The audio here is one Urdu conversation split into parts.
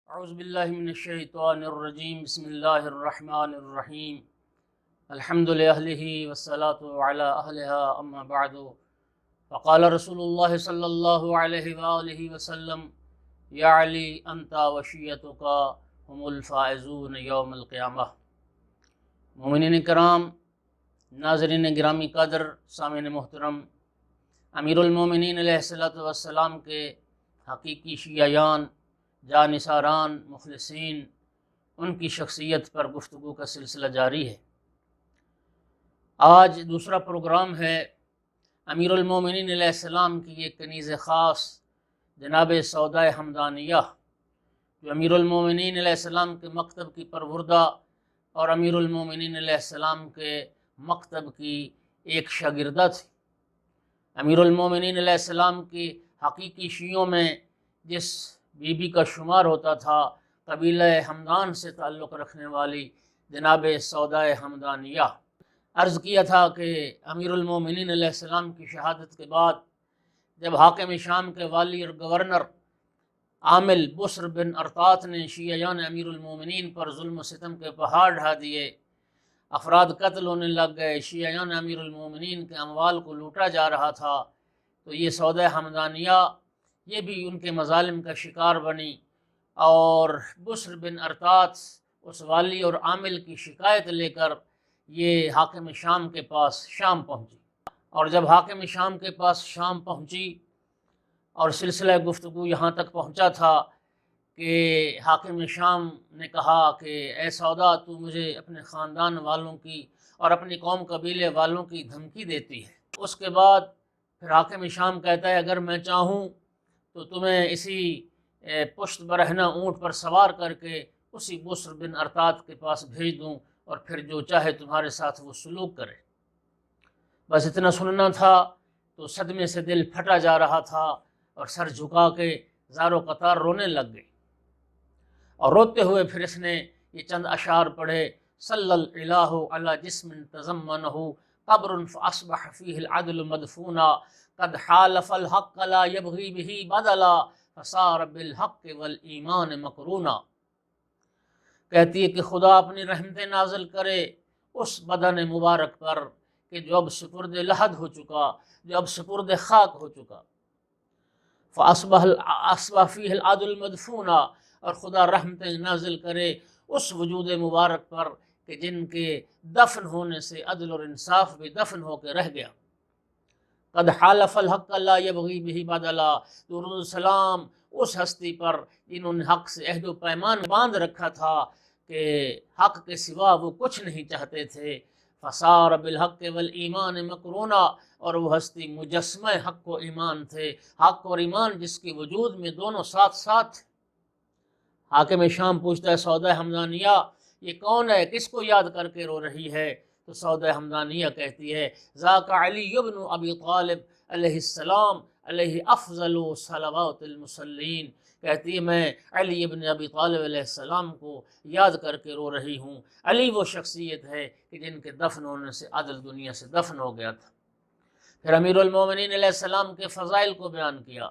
اعوذ باللہ من الشیطان الرجیم بسم اللہ الرحمن الرحیم الحمد للہ والصلاة علی اہلہا اما بعد فقال رسول اللہ صلی اللہ علیہ وآلہ وسلم یا علی انت وشیتک هم الفائزون یوم القیامہ۔ مومنین کرام، ناظرین گرامی قدر، سامعین محترم، امیر المومنین علیہ السلام کے حقیقی شیعیان، جانثاران، مخلصین، ان کی شخصیت پر گفتگو کا سلسلہ جاری ہے۔ آج دوسرا پروگرام ہے امیر المومنین علیہ السلام کی ایک کنیز خاص جناب سودہ حمدانیہ، جو امیر المومنین علیہ السلام کے مکتب کی پروردہ اور امیر المومنین علیہ السلام کے مکتب کی ایک شاگردہ تھی۔ امیر المومنین علیہ السلام کی حقیقی شیعوں میں جس بی بی کا شمار ہوتا تھا، قبیلہ حمدان سے تعلق رکھنے والی جناب سودہ حمدانیہ۔ عرض کیا تھا کہ امیر المومنین علیہ السلام کی شہادت کے بعد جب حاکم شام کے والی اور گورنر عامل بسر بن ارطاط نے شیعیان امیر المومنین پر ظلم و ستم کے پہاڑ ڈھا دیے، افراد قتل ہونے لگ گئے، شیعیان امیر المومنین کے اموال کو لوٹا جا رہا تھا، تو یہ سودہ حمدانیہ یہ بھی ان کے مظالم کا شکار بنی اور بسر بن ارطاط اس والی اور عامل کی شکایت لے کر یہ حاکم شام کے پاس شام پہنچی۔ اور جب حاکم شام کے پاس شام پہنچی اور سلسلہ گفتگو یہاں تک پہنچا تھا کہ حاکم شام نے کہا کہ اے سودا، تو مجھے اپنے خاندان والوں کی اور اپنی قوم قبیلے والوں کی دھمکی دیتی ہے۔ اس کے بعد پھر حاکم شام کہتا ہے اگر میں چاہوں تو تمہیں اسی پشت برہنہ اونٹ پر سوار کر کے اسی بسر بن ارطاط کے پاس بھیج دوں اور پھر جو چاہے تمہارے ساتھ وہ سلوک کرے۔ بس اتنا سننا تھا تو صدمے سے دل پھٹا جا رہا تھا اور سر جھکا کے زار و قطار رونے لگ گئی، اور روتے ہوئے پھر اس نے یہ چند اشعار پڑھے: صلی الالہ علی جسم تضمنہ قبر فاصبح فیہ العدل مدفونا قد حالف الحق لا یبغی بہ بدلا فصار بالحق والایمان مقرونا۔ کہتی ہے کہ خدا اپنی رحمتیں نازل کرے اس بدن مبارک پر کہ جو اب سپرد لحد ہو چکا، جو اب سپرد خاک ہو چکا۔ فاصبح فیہ العدل مدفونا، اور خدا رحمتیں نازل کرے اس وجود مبارک پر کہ جن کے دفن ہونے سے عدل اور انصاف بھی دفن ہو کے رہ گیا۔ قد حالف الحق لا یبغی بہ بدلا، درود السلام اس ہستی پر جنہوں نے حق سے عہد و پیمان باندھ رکھا تھا کہ حق کے سوا وہ کچھ نہیں چاہتے تھے۔ فصار بالحق والایمان مقرونا، اور وہ ہستی مجسمہ حق و ایمان تھے، حق اور ایمان جس کے وجود میں دونوں ساتھ ساتھ تھے۔ حاکم شام پوچھتا ہے سودہ حمدانیہ یہ کون ہے، کس کو یاد کر کے رو رہی ہے؟ تو سودہ حمدانیہ کہتی ہے ذاک علی بن ابی طالب علیہ السلام علیہ افضل صلوات المصلین۔ کہتی ہے میں علی ابن ابی طالب علیہ السلام کو یاد کر کے رو رہی ہوں۔ علی وہ شخصیت ہے کہ جن کے دفن ہونے سے عدل دنیا سے دفن ہو گیا تھا۔ پھر امیر المومنین علیہ السلام کے فضائل کو بیان کیا،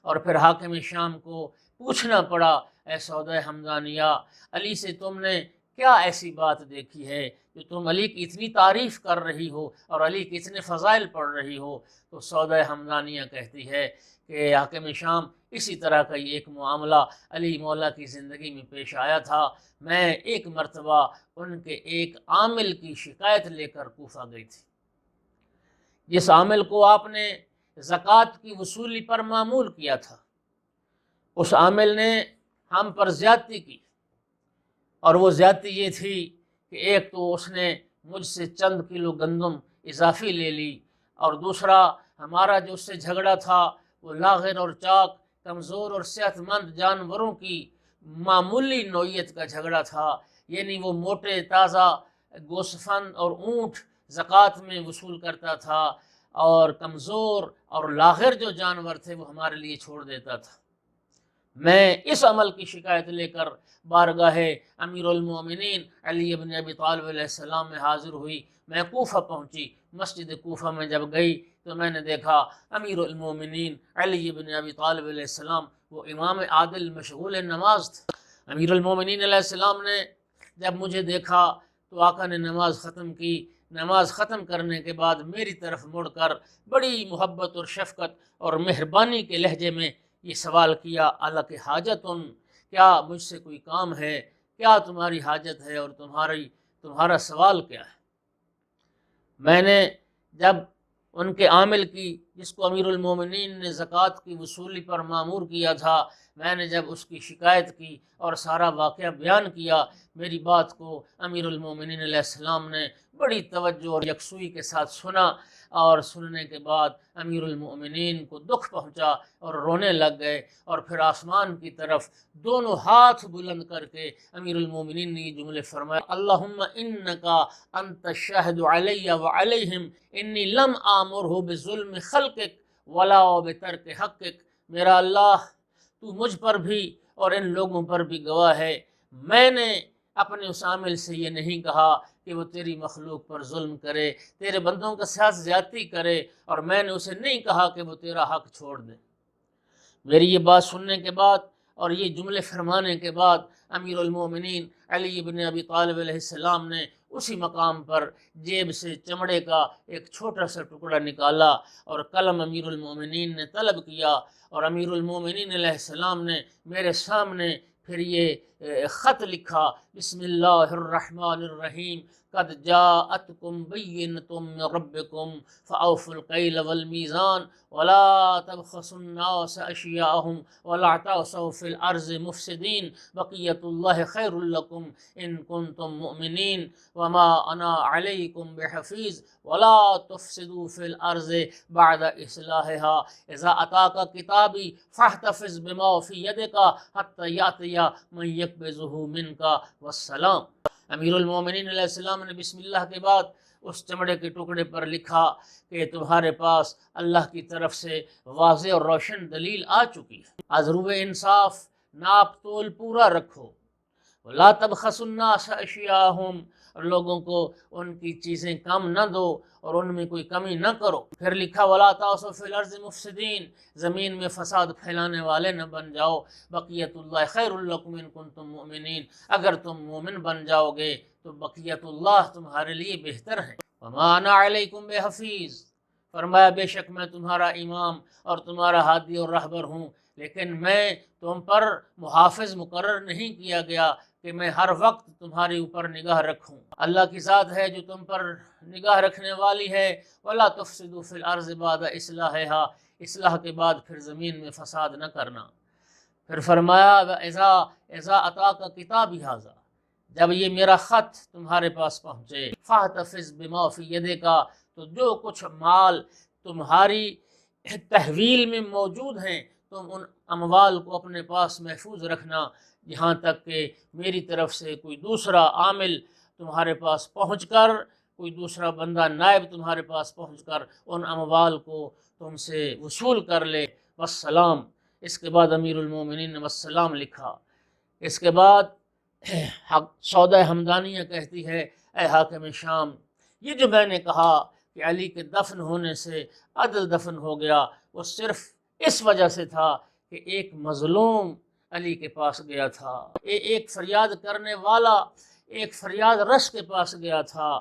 اور پھر حاکم شام کو پوچھنا پڑا اے سودہ حمدانیہ، علی سے تم نے کیا ایسی بات دیکھی ہے جو تم علی کی اتنی تعریف کر رہی ہو اور علی کے اتنے فضائل پڑھ رہی ہو؟ تو سودہ حمدانیہ کہتی ہے کہ حاکم شام اسی طرح کا ایک معاملہ علی مولا کی زندگی میں پیش آیا تھا۔ میں ایک مرتبہ ان کے ایک عامل کی شکایت لے کر کوفہ گئی تھی، جس عامل کو آپ نے زکوٰۃ کی وصولی پر معمول کیا تھا۔ اس عامل نے ہم پر زیادتی کی، اور وہ زیادتی یہ تھی کہ ایک تو اس نے مجھ سے چند کلو گندم اضافی لے لی، اور دوسرا ہمارا جو اس سے جھگڑا تھا وہ لاغر اور چاک، کمزور اور صحت مند جانوروں کی معمولی نوعیت کا جھگڑا تھا، یعنی وہ موٹے تازہ گوسفند اور اونٹ زکوٰۃ میں وصول کرتا تھا، اور کمزور اور لاغر جو جانور تھے وہ ہمارے لیے چھوڑ دیتا تھا۔ میں اس عمل کی شکایت لے کر بارگاہ امیر المومنین علی بن ابی طالب علیہ السلام میں حاضر ہوئی۔ میں کوفہ پہنچی، مسجد کوفہ میں جب گئی تو میں نے دیکھا امیر المومنین علی بن ابی طالب علیہ السلام وہ امام عادل مشغول نماز تھے، امیر المومنین علیہ السلام نے جب مجھے دیکھا تو آقا نے نماز ختم کی۔ نماز ختم کرنے کے بعد میری طرف مڑ کر بڑی محبت اور شفقت اور مہربانی کے لہجے میں یہ سوال کیا، الک حاجتن، کیا مجھ سے کوئی کام ہے؟ کیا تمہاری حاجت ہے اور تمہارا سوال کیا ہے؟ میں نے جب ان کے عامل کی، جس کو امیر المومنین نے زکوٰۃ کی وصولی پر مامور کیا تھا، میں نے جب اس کی شکایت کی اور سارا واقعہ بیان کیا، میری بات کو امیر المومنین علیہ السلام نے بڑی توجہ اور یکسوئی کے ساتھ سنا، اور سننے کے بعد امیر المومنین کو دکھ پہنچا اور رونے لگ گئے، اور پھر آسمان کی طرف دونوں ہاتھ بلند کر کے امیر المومنین نے یہ جملے فرمائے، اللہم انکا انت الشاہد علی وعلیہم انی لم آمرہ بظلم خلقک ولا بترک حقک۔ میرا اللہ، تو مجھ پر بھی اور ان لوگوں پر بھی گواہ ہے، میں نے اپنے اس عامل سے یہ نہیں کہا کہ وہ تیری مخلوق پر ظلم کرے، تیرے بندوں کے ساتھ زیادتی کرے، اور میں نے اسے نہیں کہا کہ وہ تیرا حق چھوڑ دے۔ میری یہ بات سننے کے بعد اور یہ جملے فرمانے کے بعد امیر المومنین علی بن ابی طالب علیہ السلام نے اسی مقام پر جیب سے چمڑے کا ایک چھوٹا سا ٹکڑا نکالا اور قلم امیر المومنین نے طلب کیا، اور امیر المومنین علیہ السلام نے میرے سامنے پھر یہ خط لکھا، بسم اللہ الرحمن الرحیم، قد جاءتکم بینۃ من ربکم فاوفوا الکیل والمیزان ولا تبخسوا الناس اشیاءهم ولا تعثوا فی الارض مفسدین بقیۃ اللہ خیر لکم ان کنتم مؤمنین وما انا علیکم بحفیظ ولا تفسدوا فی الارض بعد اصلاحها اذا اتاک کتابی فاحتفظ بما فی یدک حتی یاتی من یقبضہ منک والسلام۔ امیر المومنین علیہ السلام نے بسم اللہ کے بعد اس چمڑے کے ٹکڑے پر لکھا کہ تمہارے پاس اللہ کی طرف سے واضح اور روشن دلیل آ چکی ہے، از روئے انصاف ناپ تول پورا رکھو، وَلَا تَبْخَسُوا النَّاسَ أَشْيَاءَهُمْ، اور لوگوں کو ان کی چیزیں کم نہ دو اور ان میں کوئی کمی نہ کرو۔ پھر لکھا وَلَا تَعْثُوا فِي الْأَرْضِ مُفْسِدِينَ، زمین میں فساد پھیلانے والے نہ بن جاؤ، بقیت اللہ خیر لکم ان کنتم مؤمنین، اگر تم مومن بن جاؤ گے تو بقیت اللہ تمہارے لیے بہتر ہے۔ وَمَا أَنَا عَلَيْكُمْ بِحَفِيظ، فرمایا بے شک میں تمہارا امام اور تمہارا ہادی اور رہبر ہوں، لیکن میں تم پر محافظ مقرر نہیں کیا گیا کہ میں ہر وقت تمہارے اوپر نگاہ رکھوں۔ اللہ کی ذات ہے جو تم پر نگاہ رکھنے والی ہے۔ وَلَا تُفْسِدُوا فِي الْأَرْضِ بَعْدَ إِصْلَاحِهَا، اصلاح کے بعد پھر زمین میں فساد نہ کرنا۔ پھر فرمایا اذا اتاک کتابی ھذا، جب یہ میرا خط تمہارے پاس پہنچے، فاحتفظ بما فی یدک، تو جو کچھ مال تمہاری تحویل میں موجود ہیں تم ان اموال کو اپنے پاس محفوظ رکھنا، یہاں تک کہ میری طرف سے کوئی دوسرا عامل تمہارے پاس پہنچ کر، کوئی دوسرا بندہ نائب تمہارے پاس پہنچ کر ان اموال کو تم سے وصول کر لے، والسلام۔ اس کے بعد امیر المومنین نے والسلام لکھا۔ اس کے بعد سودہ حمدانیہ کہتی ہے، اے حاکم شام، یہ جو میں نے کہا کہ علی کے دفن ہونے سے عدل دفن ہو گیا، وہ صرف اس وجہ سے تھا کہ ایک مظلوم علی کے پاس گیا تھا، ایک فریاد کرنے والا، ایک فریاد رس کے پاس گیا تھا۔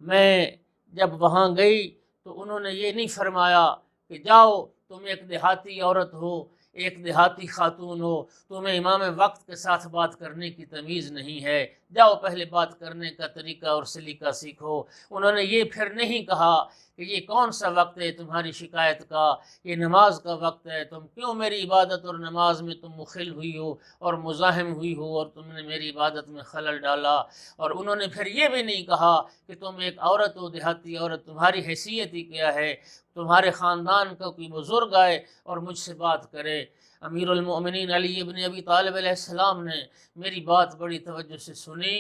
میں جب وہاں گئی تو انہوں نے یہ نہیں فرمایا کہ جاؤ تم ایک دیہاتی عورت ہو، ایک دیہاتی خاتون ہو، تمہیں امام وقت کے ساتھ بات کرنے کی تمیز نہیں ہے، جاؤ پہلے بات کرنے کا طریقہ اور سلیقہ سیکھو۔ انہوں نے یہ پھر نہیں کہا کہ یہ کون سا وقت ہے تمہاری شکایت کا، یہ نماز کا وقت ہے، تم کیوں میری عبادت اور نماز میں تم مخل ہوئی ہو اور مزاحم ہوئی ہو اور تم نے میری عبادت میں خلل ڈالا۔ اور انہوں نے پھر یہ بھی نہیں کہا کہ تم ایک عورت ہو، دیہاتی عورت، تمہاری حیثیت ہی کیا ہے، تمہارے خاندان کا کوئی بزرگ آئے اور مجھ سے بات کرے۔ امیر المؤمنین علی بن ابی طالب علیہ السلام نے میری بات بڑی توجہ سے سنی،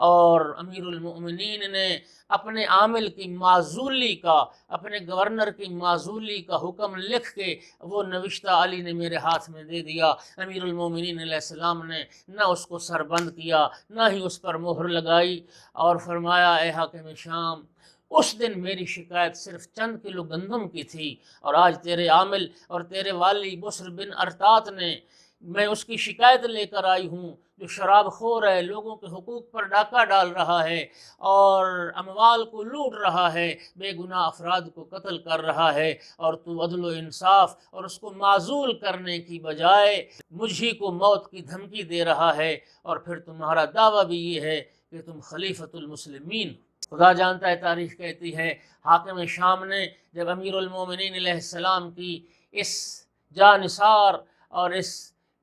اور امیر المؤمنین نے اپنے عامل کی معزولی کا، اپنے گورنر کی معزولی کا حکم لکھ کے وہ نوشتہ علی نے میرے ہاتھ میں دے دیا۔ امیر المؤمنین علیہ السلام نے نہ اس کو سربند کیا، نہ ہی اس پر مہر لگائی، اور فرمایا، اے حاکم شام، اس دن میری شکایت صرف چند کلو گندم کی تھی، اور آج تیرے عامل اور تیرے والی بسر بن ارطاط نے میں اس کی شکایت لے کر آئی ہوں جو شراب خور ہے، لوگوں کے حقوق پر ڈاکہ ڈال رہا ہے اور اموال کو لوٹ رہا ہے، بے گناہ افراد کو قتل کر رہا ہے، اور تو عدل و انصاف اور اس کو معزول کرنے کی بجائے مجھے کو موت کی دھمکی دے رہا ہے، اور پھر تمہارا دعویٰ بھی یہ ہے کہ تم خلیفۃ المسلمین۔ خدا جانتا ہے، تاریخ کہتی ہے حاکم شام نے جب امیر المومنین علیہ السلام کی اس جانثار اور اس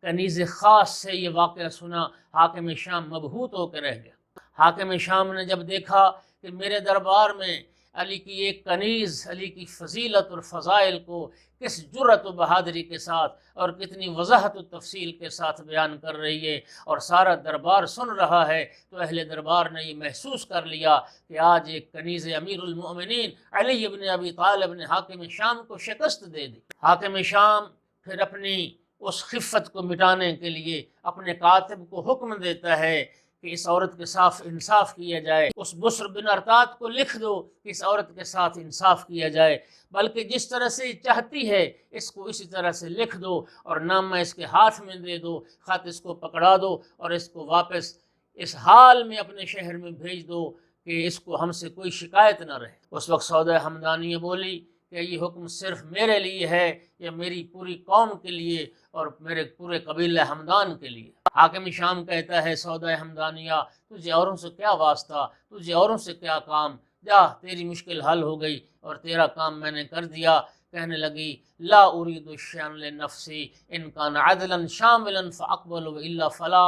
کنیز خاص سے یہ واقعہ سنا، حاکم شام مبہوت ہو کے رہ گیا۔ حاکم شام نے جب دیکھا کہ میرے دربار میں علی کی ایک کنیز، علی کی فضیلت اور فضائل کو کس جرأت و بہادری کے ساتھ اور کتنی وضاحت و تفصیل کے ساتھ بیان کر رہی ہے اور سارا دربار سن رہا ہے، تو اہل دربار نے یہ محسوس کر لیا کہ آج ایک کنیز امیر المؤمنین علی ابن ابی طالب نے حاکم شام کو شکست دے دی۔ حاکم شام پھر اپنی اس خفت کو مٹانے کے لیے اپنے کاتب کو حکم دیتا ہے کہ اس عورت کے ساتھ انصاف کیا جائے، اس بسر بن ارتاد کو لکھ دو کہ اس عورت کے ساتھ انصاف کیا جائے، بلکہ جس طرح سے چاہتی ہے اس کو اسی طرح سے لکھ دو اور نامہ اس کے ہاتھ میں دے دو، خط اس کو پکڑا دو اور اس کو واپس اس حال میں اپنے شہر میں بھیج دو کہ اس کو ہم سے کوئی شکایت نہ رہے۔ اس وقت سودہ حمدانیہ بولی کہ یہ حکم صرف میرے لیے ہے یا میری پوری قوم کے لیے اور میرے پورے قبیلہ حمدان کے لیے؟ حاکم شام کہتا ہے سودہ حمدانیہ، تجھے اوروں سے کیا واسطہ، تجھے اوروں سے کیا کام، جا تیری مشکل حل ہو گئی اور تیرا کام میں نے کر دیا۔ کہنے لگی لا اريد الشيئا لنفسي ان كان عدلا شاملا فاقبل والا فلا۔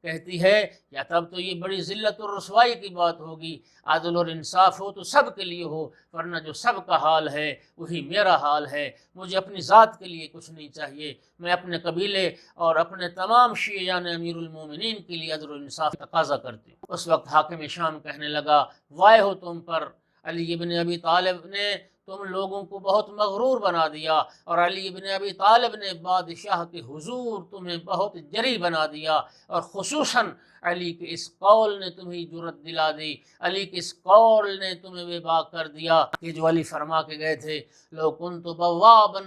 کہتی ہے یا تب تو یہ بڑی ذلت اور رسوائی کی بات ہوگی، عدل اور انصاف ہو تو سب کے لیے ہو، ورنہ جو سب کا حال ہے وہی میرا حال ہے۔ مجھے اپنی ذات کے لیے کچھ نہیں چاہیے، میں اپنے قبیلے اور اپنے تمام شیعان امیر المومنین کے لیے عدل و انصاف تقاضا کرتی ہوں۔ اس وقت حاکم شام کہنے لگا وائے ہو تم پر، علی ابن ابی طالب نے تم لوگوں کو بہت مغرور بنا دیا، اور علی ابن ابی طالب نے بادشاہ کے حضور تمہیں بہت جری بنا دیا، اور خصوصاً علی کے اس قول نے تمہیں جرت دلا دی، علی کے اس قول نے تمہیں بے باک کر دیا کہ جو علی فرما کے گئے تھے لو کنت بوابا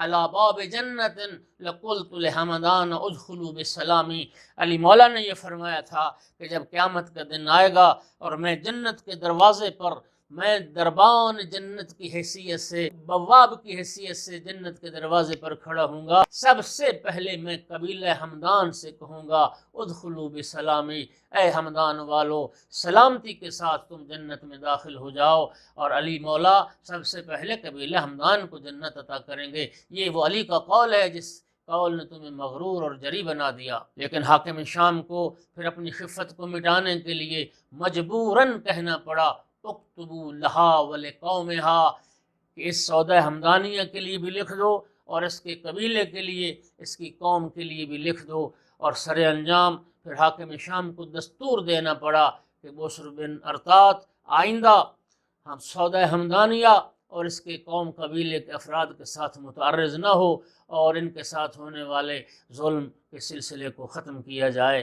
علی باب جنت لقلت لحمدان ادخلوا بالسلامی۔ علی مولا نے یہ فرمایا تھا کہ جب قیامت کا دن آئے گا اور میں جنت کے دروازے پر، میں دربان جنت کی حیثیت سے، بواب کی حیثیت سے جنت کے دروازے پر کھڑا ہوں گا، سب سے پہلے میں قبیلہ حمدان سے کہوں گا ادخلوا بسلامی، اے حمدان والو سلامتی کے ساتھ تم جنت میں داخل ہو جاؤ، اور علی مولا سب سے پہلے قبیلہ حمدان کو جنت عطا کریں گے۔ یہ وہ علی کا قول ہے جس قول نے تمہیں مغرور اور جری بنا دیا۔ لیکن حاکم شام کو پھر اپنی خفت کو مٹانے کے لیے مجبوراً کہنا پڑا اکتبوا لہا ولقومہا، کہ اس سودہ حمدانیہ کے لیے بھی لکھ دو اور اس کے قبیلے کے لیے، اس کی قوم کے لیے بھی لکھ دو۔ اور سر انجام پھر حاکم شام کو دستور دینا پڑا کہ بسر بن ارتاد آئندہ ہم سودہ حمدانیہ اور اس کے قوم قبیلے کے افراد کے ساتھ متعرض نہ ہو، اور ان کے ساتھ ہونے والے ظلم کے سلسلے کو ختم کیا جائے۔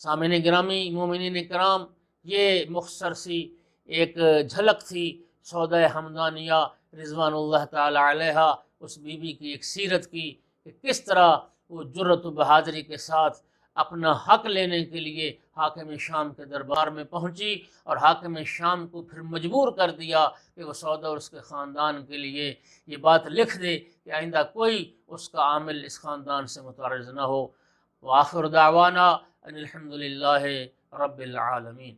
سامعین گرامی، مومنین کرام، یہ مختصر سی ایک جھلک تھی سودہ حمدانیہ رضوان اللہ تعالی علیہ، اس بی بی کی ایک سیرت کی کہ کس طرح وہ جرأت و بہادری کے ساتھ اپنا حق لینے کے لیے حاکم شام کے دربار میں پہنچی، اور حاکم شام کو پھر مجبور کر دیا کہ وہ سودہ اور اس کے خاندان کے لیے یہ بات لکھ دے کہ آئندہ کوئی اس کا عامل اس خاندان سے متعرض نہ ہو۔ وآخر دعوانا ان الحمد للہ رب العالمین۔